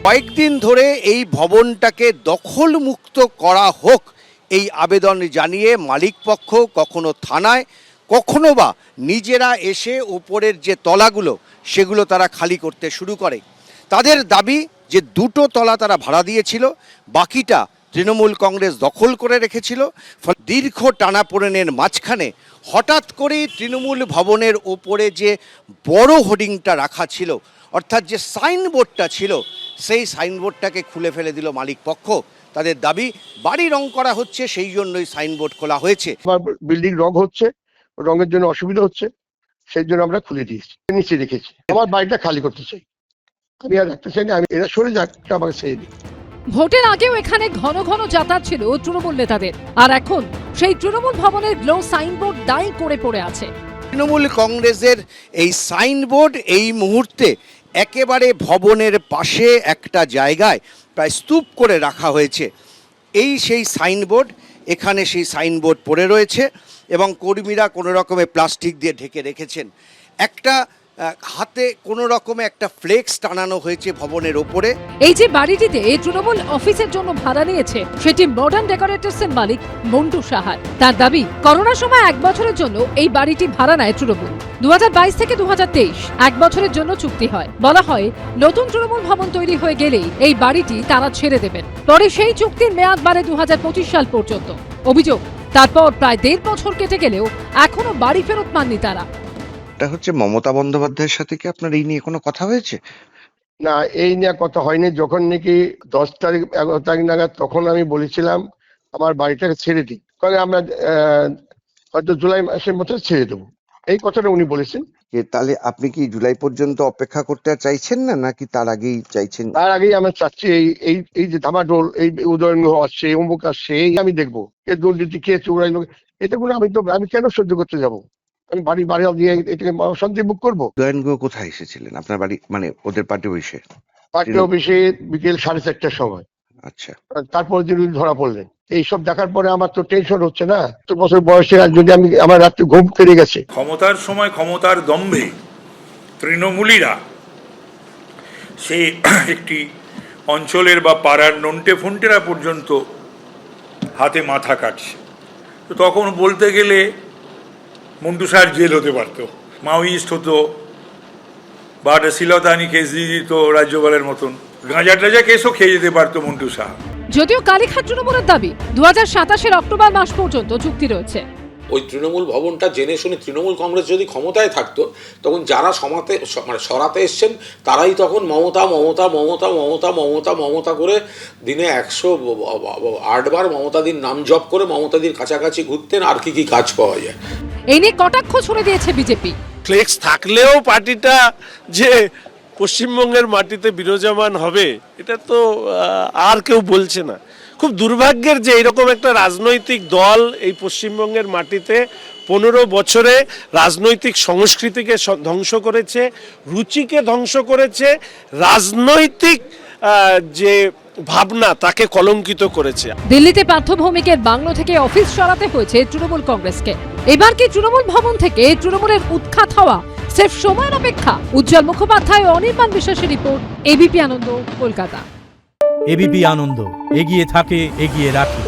কয়েকদিন ধরে এই ভবনটাকে দখলমুক্ত করা হোক এই আবেদন জানিয়ে মালিকপক্ষ কখনো থানায় কখনো বা নিজেরা এসে ওপরের যে তলাগুলো সেগুলো তারা খালি করতে শুরু করে। তাদের দাবি যে দুটো তলা তারা ভাড়া দিয়েছিল, বাকিটা তৃণমূল কংগ্রেস দখল করে রেখেছিল। দীর্ঘ টানাপোড়েনের মাঝখানে হঠাৎ করেই তৃণমূল ভবনের ওপরে যে বড় হোর্ডিংটা রাখা ছিল, অর্থাৎ যে সাইনবোর্ডটা ছিল, সেই সাইনবোর্ডটাকে খুলে ফেলে দিল মালিক পক্ষ। তাদের দাবি বাড়ি রং করা হচ্ছে, সেই জন্যই সাইনবোর্ড খোলা হয়েছে। বিল্ডিং রং হচ্ছে, রঙের জন্য অসুবিধা হচ্ছে, সেই জন্য আমরা খুলে দিয়েছি, নিচে রেখেছি। আমার বাড়িটা খালি করতে চাই, আমি আর রাখতে চাই না, আমি এরা সরে যাক, আমাকে ছেড়ে দিই। ভোটের আগেও এখানে ঘন ঘন যাতায়াত ছিল তৃণমূল নেতাদের, আর এখন সেই তৃণমূল ভবনের গ্লো সাইনবোর্ড দায়ী করে পড়ে আছে। তৃণমূল কংগ্রেসের এই সাইনবোর্ড এই মুহূর্তে একেবারে ভবনের পাশে একটা জায়গায় প্রায় স্তূপ করে রাখা হয়েছে। এই সেই সাইনবোর্ড, এখানে সেই সাইনবোর্ড পড়ে রয়েছে এবং কর্মীরা কোনো রকমে প্লাস্টিক দিয়ে ঢেকে রেখেছেন। একটা হাতে কোনো রকমে একটা ফ্লেক্স টানানো হয়েছে ভবনের ওপরে। এই যে বাড়িটিতে তৃণমূল অফিসের জন্য ভাড়া নিয়েছে, সেটি মডার্ন ডেকোরেটরসের মালিক মন্টু সাহার। তার দাবি, করোনার সময় 1 বছরের জন্য এই বাড়িটি ভাড়া নেয় তৃণমূল। 2022 থেকে 2023 1 বছরের জন্য চুক্তি হয়। বলা হয় নতুন তৃণমূল ভবন তৈরি হয়ে গেলেই এই বাড়িটি তারা ছেড়ে দেবেন। পরে সেই চুক্তির মেয়াদ বাড়ে 2025 সাল পর্যন্ত। অভিযোগ, তারপর প্রায় 1.5 বছর কেটে গেলেও এখনো বাড়ি ফেরত পাননি তারা। এটা হচ্ছে মমতা বন্দ্যোপাধ্যায়ের সাথে কি আপনার এই নিয়ে কোনো কথা হয়েছে? না, এই নিয়ে কথা হয়নি। যখন নাকি 10 তারিখ 11 তারিখ নাগাদ, তখন আমি বলেছিলাম আমার বাড়িটাকে ছেড়ে দিই, কারণ আমরা হয়তো জুলাই মাসের মধ্যে ছেড়ে দেবো, এই কথাটা উনি বলেছেন। তাহলে আপনি কি জুলাই পর্যন্ত অপেক্ষা করতে চাইছেন না, নাকি তার আগেই চাইছেন? তার আগেই আমরা চাচ্ছি এই যে ধামাডোল, এই উদয়ন আসছে, অমুক আসছে, এই আমি দেখবো কে দুর্নীতি, কে চোরাইলো, এটা কোনো আমি কেন সহ্য করতে যাবো? আমি বাড়ি দিয়ে এটাকে শান্তি বুক করবো। উদয়ন গুহ কোথায় এসেছিলেন আপনার বাড়ি, মানে ওদের পার্টি অফিসে? পার্টি অফিসে বিকেল 4:30টার সময়। আচ্ছা, তারপর দিন ধরা পড়লেন। এইসব দেখার পরে আমার তো টেনশন হচ্ছে না, 70 বছর বয়সে আর যদি আমার রাত্রে ঘুম কেড়ে গেছে। ক্ষমতার সময় ক্ষমতার দম্ভে তৃণমূলীরা সে একটি অঞ্চলের বা পাড়ার নন্টে ফন্টেরা পর্যন্ত হাতে মাথা কাটছে। তো তখন বলতে গেলে মন্টু স্যার জেল হতে পারতো, মাওয়িস্ট হতো, বা একটা শিলতানি কেস দিয়ে দিত রাজ্যপালের মতন, গাঁজা টাজা কেসও খেয়ে যেতে পারতো মন্টু শাহ। যদিও কালীঘাট তৃণমূলের দাবি 2027-এর অক্টোবর মাস পর্যন্ত চুক্তি রয়েছে। ওই তৃণমূল ভবনটা জেনে শুনে তৃণমূল কংগ্রেস যদি ক্ষমতায় থাকতো, তখন যারা সরাতে এসছেন তারাই তখন মমতা মমতা মমতা মমতা মমতা মমতা করে দিনে 108 বার মমতাদির নাম জপ করে মমতাদির কাছাকাছি ঘুরতেন, আর কি কি কাজ পাওয়া যায়। এই নিয়ে কটাক্ষ ছুড়ে দিয়েছে বিজেপি। ফ্লেক্স থাকলেও পার্টিটা যে পশ্চিমবঙ্গের মাটিতে বিরাজমান হবে, এটা তো আর কেউ বলছে না। খুব দুর্ভাগ্যের যে এরকম একটা রাজনৈতিক দল এই পশ্চিমবঙ্গের মাটিতে 15 বছরে রাজনৈতিক সংস্কৃতিকে ধ্বংস করেছে, রুচিকে ধ্বংস করেছে, রাজনৈতিক যে ভাবনা তাকে কলঙ্কিত করেছে। দিল্লিতে পার্থ ভৌমিকের বাংলো থেকে অফিস সরাতে হয়েছে তৃণমূল কংগ্রেসকে। এবার কি তৃণমূল ভবন থেকে তৃণমূলের উৎখাত হওয়া সির্ফ সময়ের অপেক্ষা? উজ্জ্বল মুখোপাধ্যায় ও অনির্বাণ বিশ্বাসের রিপোর্ট, এবিপি আনন্দ, কলকাতা। এবিপি আনন্দ, এগিয়ে থাকে, এগিয়ে রাখে।